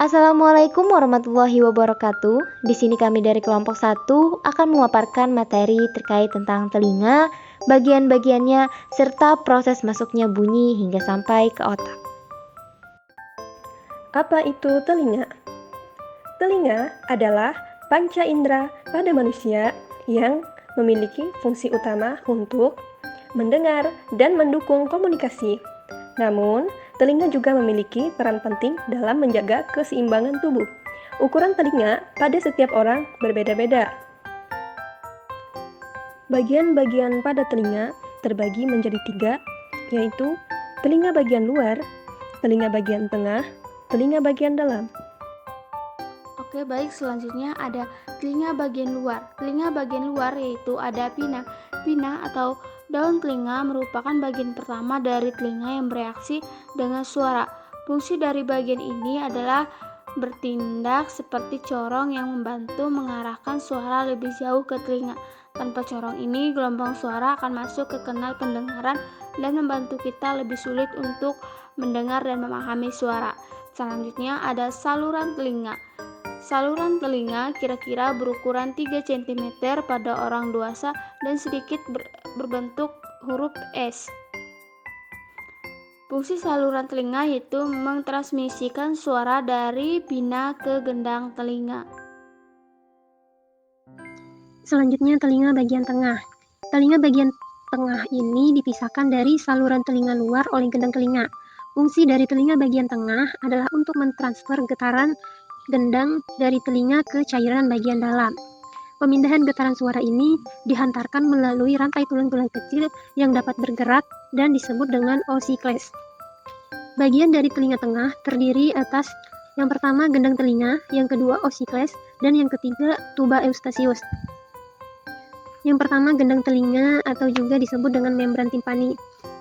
Assalamualaikum warahmatullahi wabarakatuh. Di sini kami dari kelompok 1 akan memaparkan materi terkait tentang telinga, bagian-bagiannya, serta proses masuknya bunyi hingga sampai ke otak. Apa itu telinga? Telinga adalah panca indera pada manusia yang memiliki fungsi utama untuk mendengar dan mendukung komunikasi. Namun, telinga juga memiliki peran penting dalam menjaga keseimbangan tubuh. Ukuran telinga pada setiap orang berbeda-beda. Bagian-bagian pada telinga terbagi menjadi 3, yaitu telinga bagian luar, telinga bagian tengah, telinga bagian dalam. Oke, baik, selanjutnya ada telinga bagian luar. Telinga bagian luar yaitu ada pinna. Pinna atau daun telinga merupakan bagian pertama dari telinga yang bereaksi dengan suara. Fungsi dari bagian ini adalah bertindak seperti corong yang membantu mengarahkan suara lebih jauh ke telinga. Tanpa corong ini, gelombang suara akan masuk ke kanal pendengaran dan membantu kita lebih sulit untuk mendengar dan memahami suara. Selanjutnya ada saluran telinga. Saluran telinga kira-kira berukuran 3 cm pada orang dewasa dan sedikit berbentuk huruf S. Fungsi saluran telinga yaitu mentransmisikan suara dari pinna ke gendang telinga. Selanjutnya telinga bagian tengah. Telinga bagian tengah ini dipisahkan dari saluran telinga luar oleh gendang telinga. Fungsi dari telinga bagian tengah adalah untuk mentransfer getaran gendang dari telinga ke cairan bagian dalam. Pemindahan getaran suara ini dihantarkan melalui rantai tulang-tulang kecil yang dapat bergerak dan disebut dengan osikles. Bagian dari telinga tengah terdiri atas yang pertama gendang telinga, yang kedua osikles, dan yang ketiga tuba eustachius. Yang pertama gendang telinga atau juga disebut dengan membran timpani.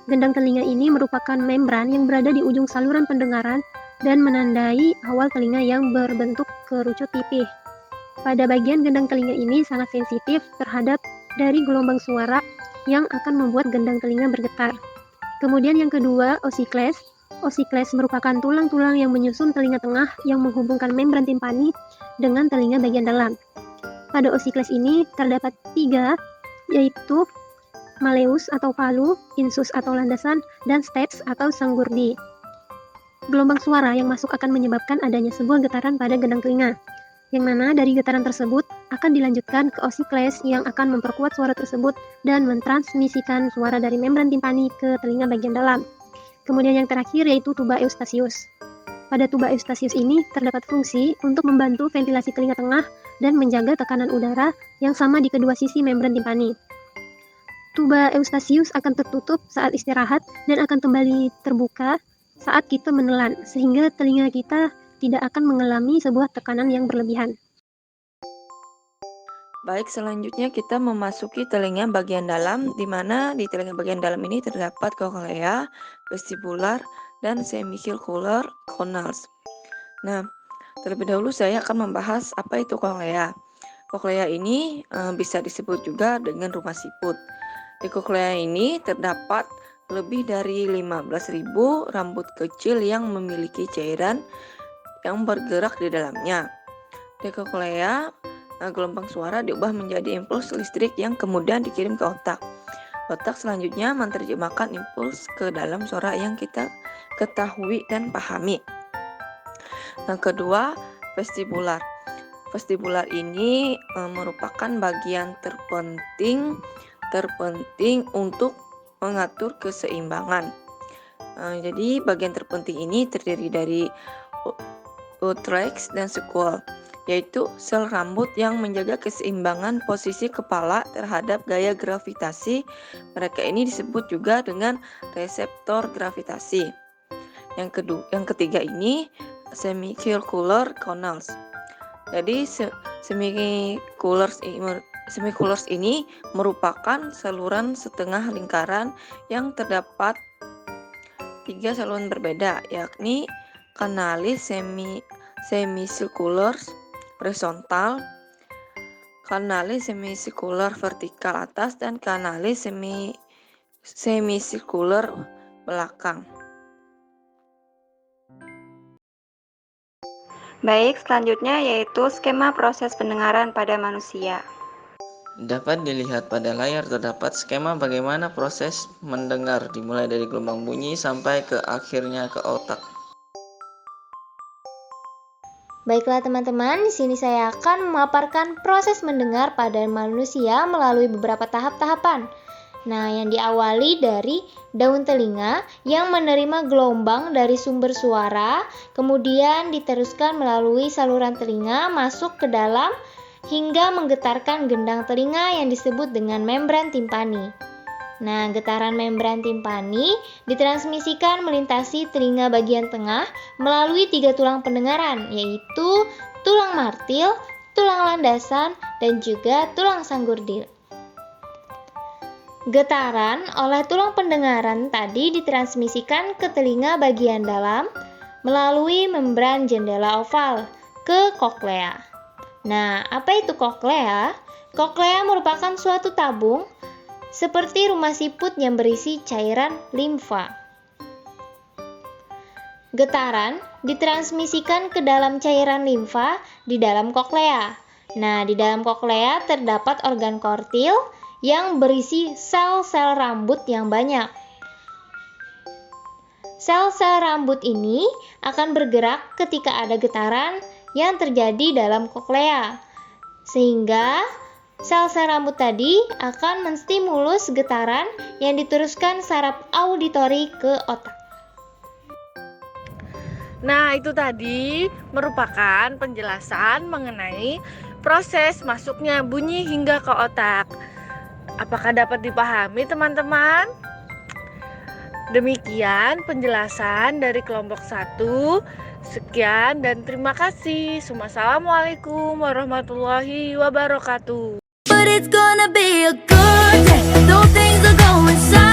Gendang telinga ini merupakan membran yang berada di ujung saluran pendengaran dan menandai awal telinga yang berbentuk kerucut pipih. Pada bagian gendang telinga ini sangat sensitif terhadap dari gelombang suara yang akan membuat gendang telinga bergetar. Kemudian yang kedua, osikles. Osikles merupakan tulang-tulang yang menyusun telinga tengah yang menghubungkan membran timpani dengan telinga bagian dalam. Pada osikles ini terdapat 3, yaitu malleus atau palu, insus atau landasan, dan stets atau sanggurdi. Gelombang suara yang masuk akan menyebabkan adanya sebuah getaran pada gendang telinga, yang mana dari getaran tersebut akan dilanjutkan ke osikles yang akan memperkuat suara tersebut dan mentransmisikan suara dari membran timpani ke telinga bagian dalam. Kemudian yang terakhir yaitu tuba eustachius. Pada tuba eustachius ini terdapat fungsi untuk membantu ventilasi telinga tengah dan menjaga tekanan udara yang sama di kedua sisi membran timpani. Tuba eustachius akan tertutup saat istirahat dan akan kembali terbuka saat kita menelan, sehingga telinga kita tidak akan mengalami sebuah tekanan yang berlebihan. Baik, selanjutnya kita memasuki telinga bagian dalam, di mana di telinga bagian dalam ini terdapat cochlea, vestibular, dan semicircular canals. Nah, terlebih dahulu saya akan membahas apa itu cochlea. Cochlea ini bisa disebut juga dengan rumah siput. Di cochlea ini terdapat lebih dari 15.000 rambut kecil yang memiliki cairan yang bergerak di dalamnya. Di cochlea, gelombang suara diubah menjadi impuls listrik yang kemudian dikirim ke otak. Otak selanjutnya menerjemahkan impuls ke dalam suara yang kita ketahui dan pahami. Yang kedua, vestibular. Vestibular ini merupakan bagian terpenting untuk mengatur keseimbangan. Jadi bagian terpenting ini terdiri dari utrex dan sequel, yaitu sel rambut yang menjaga keseimbangan posisi kepala terhadap gaya gravitasi. Mereka ini disebut juga dengan reseptor gravitasi. Yang ketiga ini semicircular canals. Jadi semicirculars ini merupakan saluran setengah lingkaran yang terdapat 3 saluran berbeda, yakni kanalis semicircular horizontal, kanalis semicircular vertikal atas, dan kanalis semicircular belakang. Baik, selanjutnya yaitu skema proses pendengaran pada manusia. Dapat dilihat pada layar terdapat skema bagaimana proses mendengar dimulai dari gelombang bunyi sampai ke akhirnya ke otak. Baiklah teman-teman, di sini saya akan memaparkan proses mendengar pada manusia melalui beberapa tahap-tahapan. Nah, yang diawali dari daun telinga yang menerima gelombang dari sumber suara, kemudian diteruskan melalui saluran telinga masuk ke dalam hingga menggetarkan gendang telinga yang disebut dengan membran timpani. Nah, getaran membran timpani ditransmisikan melintasi telinga bagian tengah melalui 3 tulang pendengaran, yaitu tulang martil, tulang landasan, dan juga tulang sanggurdil. Getaran oleh tulang pendengaran tadi ditransmisikan ke telinga bagian dalam melalui membran jendela oval ke koklea. Nah, apa itu koklea? Koklea merupakan suatu tabung seperti rumah siput yang berisi cairan limfa. Getaran ditransmisikan ke dalam cairan limfa di dalam koklea. Nah, di dalam koklea terdapat organ kortil yang berisi sel-sel rambut yang banyak. Sel-sel rambut ini akan bergerak ketika ada getaran yang terjadi dalam koklea, sehingga sel-sel rambut tadi akan menstimulus getaran yang diteruskan saraf auditori ke otak. Nah, itu tadi merupakan penjelasan mengenai proses masuknya bunyi hingga ke otak. Apakah dapat dipahami, teman-teman? Demikian penjelasan dari kelompok 1. Sekian dan terima kasih. Wassalamualaikum warahmatullahi wabarakatuh. But it's gonna be a good day. Though things are going south.